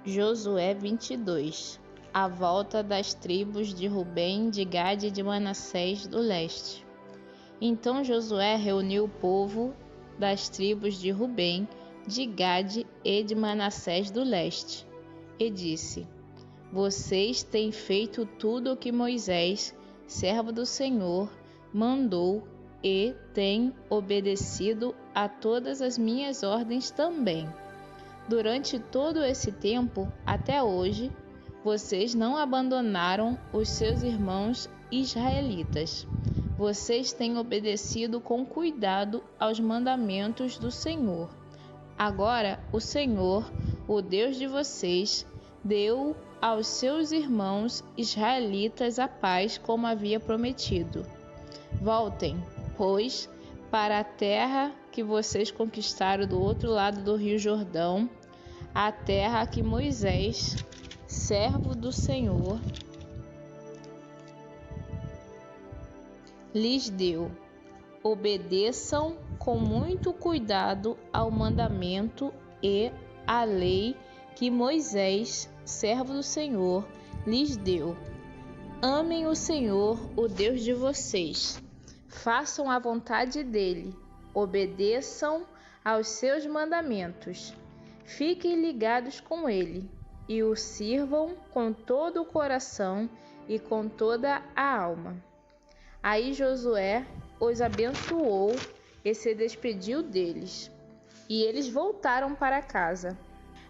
Josué 22. A volta das tribos de Rubem, de Gade e de Manassés do leste. Então Josué reuniu o povo das tribos de Rubem, de Gade e de Manassés do leste, e disse: Vocês têm feito tudo o que Moisés, servo do Senhor, mandou e têm obedecido a todas as minhas ordens também. Durante todo esse tempo, até hoje, vocês não abandonaram os seus irmãos israelitas. Vocês têm obedecido com cuidado aos mandamentos do Senhor. Agora, o Senhor, o Deus de vocês, deu aos seus irmãos israelitas a paz como havia prometido. Voltem, pois, para a terra que vocês conquistaram do outro lado do Rio Jordão, a terra que Moisés, servo do Senhor, lhes deu. Obedeçam com muito cuidado ao mandamento e à lei que Moisés, servo do Senhor, lhes deu. Amem o Senhor, o Deus de vocês. Façam a vontade dele. Obedeçam aos seus mandamentos. Fiquem ligados com ele e o sirvam com todo o coração e com toda a alma. Aí Josué os abençoou e se despediu deles, e eles voltaram para casa.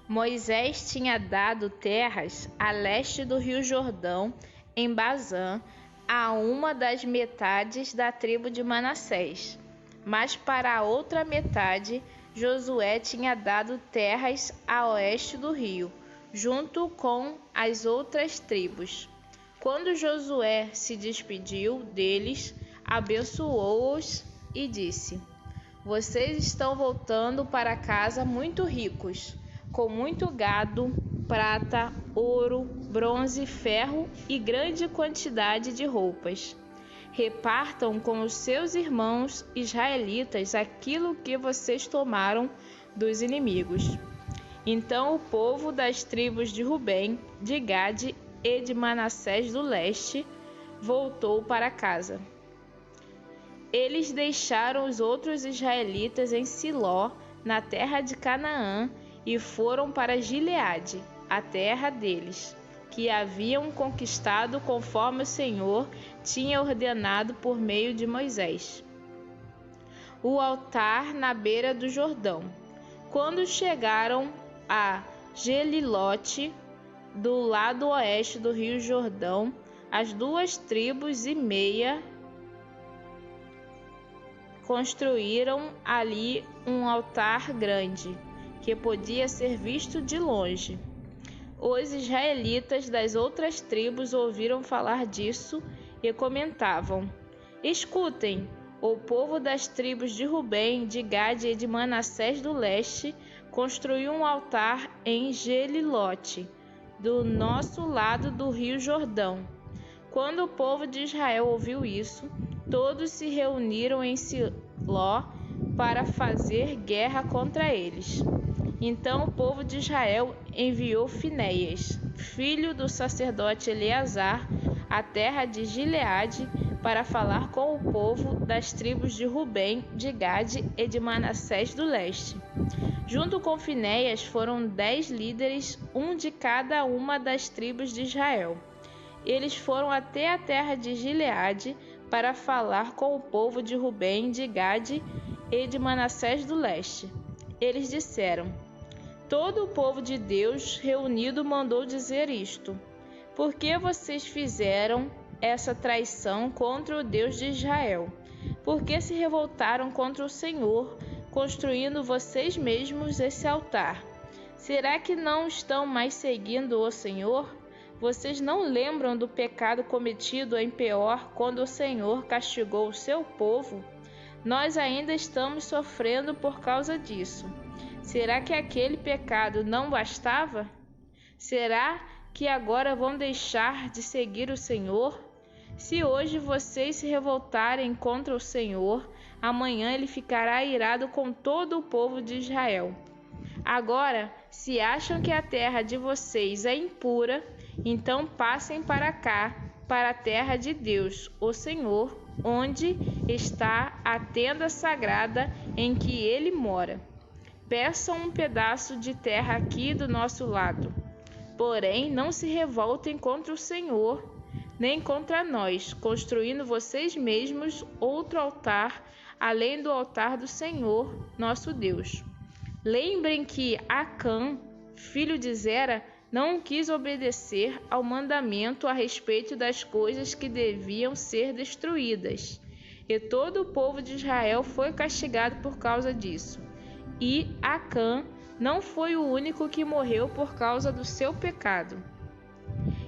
Moisés tinha dado terras a leste do Rio Jordão, em Bazã, a uma das metades da tribo de Manassés, mas para a outra metade Josué tinha dado terras a oeste do rio, junto com as outras tribos. Quando Josué se despediu deles, abençoou-os e disse: Vocês estão voltando para casa muito ricos, com muito gado, prata, ouro, bronze, ferro e grande quantidade de roupas. Repartam com os seus irmãos israelitas aquilo que vocês tomaram dos inimigos. Então o povo das tribos de Rubem, de Gade e de Manassés do leste voltou para casa. Eles deixaram os outros israelitas em Siló, na terra de Canaã, e foram para Gileade, a terra deles, que haviam conquistado conforme o Senhor tinha ordenado por meio de Moisés. O altar na beira do Jordão. Quando chegaram a Gelilote, do lado oeste do Rio Jordão, as 2,5 tribos construíram ali um altar grande, que podia ser visto de longe. Os israelitas das outras tribos ouviram falar disso e comentavam: Escutem, o povo das tribos de Rubem, de Gade e de Manassés do leste construiu um altar em Gelilote, do nosso lado do Rio Jordão. Quando o povo de Israel ouviu isso, todos se reuniram em Siló para fazer guerra contra eles. Então o povo de Israel enviou Finéias, filho do sacerdote Eleazar, à terra de Gileade, para falar com o povo das tribos de Rubem, de Gade e de Manassés do leste. Junto com Finéias foram 10 líderes, um de cada uma das tribos de Israel. Eles foram até a terra de Gileade para falar com o povo de Rubem, de Gade e de Manassés do leste. Eles disseram: Todo o povo de Deus reunido mandou dizer isto: Por que vocês fizeram essa traição contra o Deus de Israel? Por que se revoltaram contra o Senhor, construindo vocês mesmos esse altar? Será que não estão mais seguindo o Senhor? Vocês não lembram do pecado cometido em Peor, quando o Senhor castigou o seu povo? Nós ainda estamos sofrendo por causa disso. Será que aquele pecado não bastava? Será que agora vão deixar de seguir o Senhor? Se hoje vocês se revoltarem contra o Senhor, amanhã ele ficará irado com todo o povo de Israel. Agora, se acham que a terra de vocês é impura, então passem para cá, para a terra de Deus, o Senhor, onde está a tenda sagrada em que ele mora. Peçam um pedaço de terra aqui do nosso lado. Porém, não se revoltem contra o Senhor, nem contra nós, construindo vocês mesmos outro altar, além do altar do Senhor, nosso Deus. Lembrem que Acã, filho de Zera, não quis obedecer ao mandamento a respeito das coisas que deviam ser destruídas, e todo o povo de Israel foi castigado por causa disso. E Acã não foi o único que morreu por causa do seu pecado.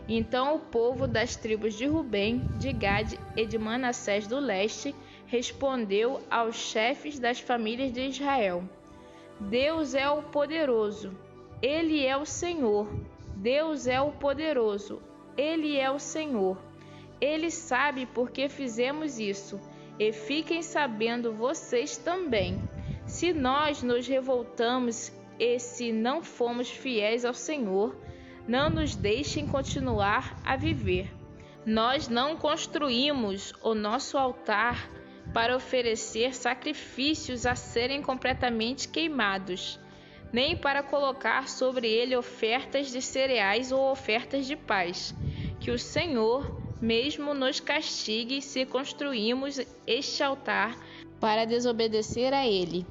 Então o povo das tribos de Rubem, de Gade e de Manassés do leste respondeu aos chefes das famílias de Israel: Deus é o poderoso, Ele é o Senhor. Deus é o poderoso, Ele é o Senhor. Ele sabe por que fizemos isso, e fiquem sabendo vocês também. Se nós nos revoltamos e se não fomos fiéis ao Senhor, não nos deixem continuar a viver. Nós não construímos o nosso altar para oferecer sacrifícios a serem completamente queimados, nem para colocar sobre ele ofertas de cereais ou ofertas de paz. Que o Senhor mesmo nos castigue se construímos este altar para desobedecer a ele.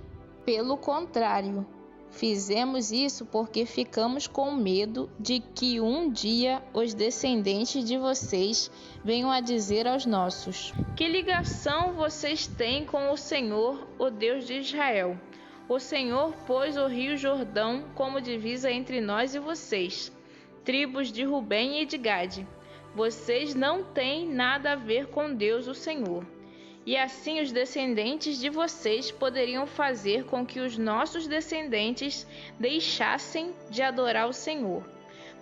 Pelo contrário, fizemos isso porque ficamos com medo de que um dia os descendentes de vocês venham a dizer aos nossos: Que ligação vocês têm com o Senhor, o Deus de Israel? O Senhor pôs o rio Jordão como divisa entre nós e vocês, tribos de Rubem e de Gade. Vocês não têm nada a ver com Deus, o Senhor. E assim os descendentes de vocês poderiam fazer com que os nossos descendentes deixassem de adorar o Senhor.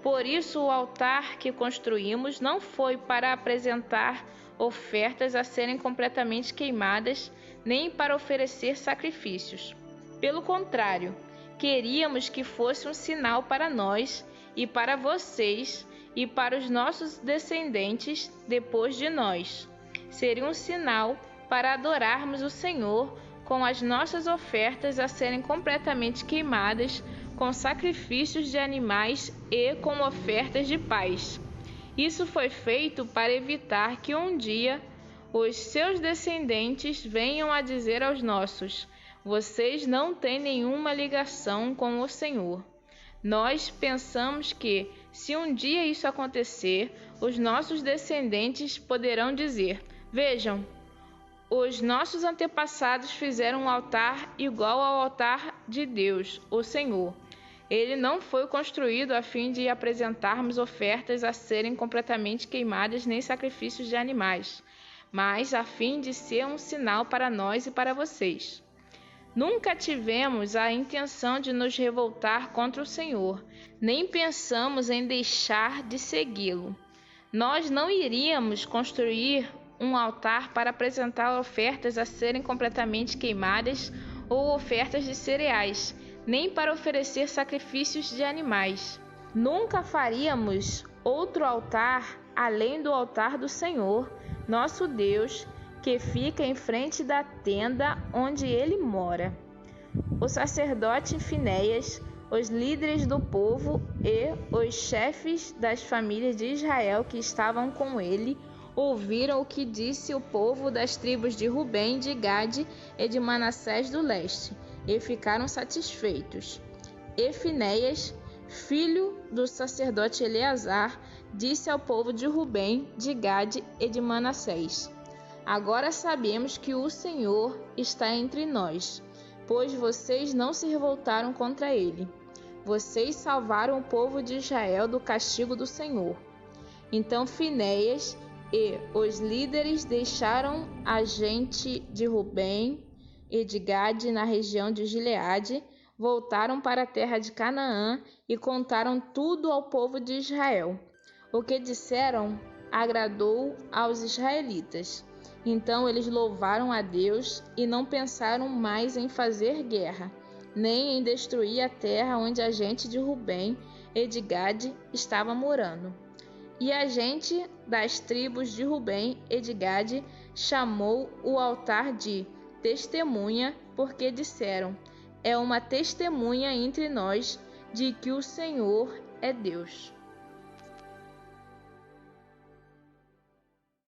Por isso o altar que construímos não foi para apresentar ofertas a serem completamente queimadas, nem para oferecer sacrifícios. Pelo contrário, queríamos que fosse um sinal para nós e para vocês e para os nossos descendentes depois de nós. Seria um sinal para adorarmos o Senhor com as nossas ofertas a serem completamente queimadas, com sacrifícios de animais e com ofertas de paz. Isso foi feito para evitar que um dia os seus descendentes venham a dizer aos nossos: Vocês não têm nenhuma ligação com o Senhor. Nós pensamos que, se um dia isso acontecer, os nossos descendentes poderão dizer: Vejam, os nossos antepassados fizeram um altar igual ao altar de Deus, o Senhor. Ele não foi construído a fim de apresentarmos ofertas a serem completamente queimadas nem sacrifícios de animais, mas a fim de ser um sinal para nós e para vocês. Nunca tivemos a intenção de nos revoltar contra o Senhor, nem pensamos em deixar de segui-lo. Nós não iríamos construir um altar para apresentar ofertas a serem completamente queimadas ou ofertas de cereais, nem para oferecer sacrifícios de animais. Nunca faríamos outro altar além do altar do Senhor, nosso Deus, que fica em frente da tenda onde ele mora. O sacerdote Finéias, os líderes do povo e os chefes das famílias de Israel que estavam com ele ouviram o que disse o povo das tribos de Rubem, de Gade e de Manassés do leste, e ficaram satisfeitos. E Finéias, filho do sacerdote Eleazar, disse ao povo de Rubem, de Gade e de Manassés: Agora sabemos que o Senhor está entre nós, pois vocês não se revoltaram contra ele. Vocês salvaram o povo de Israel do castigo do Senhor. Então Finéias e os líderes deixaram a gente de Rubem e de Gade na região de Gileade, voltaram para a terra de Canaã e contaram tudo ao povo de Israel. O que disseram agradou aos israelitas. Então eles louvaram a Deus e não pensaram mais em fazer guerra, nem em destruir a terra onde a gente de Rubem e de Gade estava morando. E a gente das tribos de Rubem e de Gade chamou o altar de Testemunha, porque disseram: é uma testemunha entre nós de que o Senhor é Deus.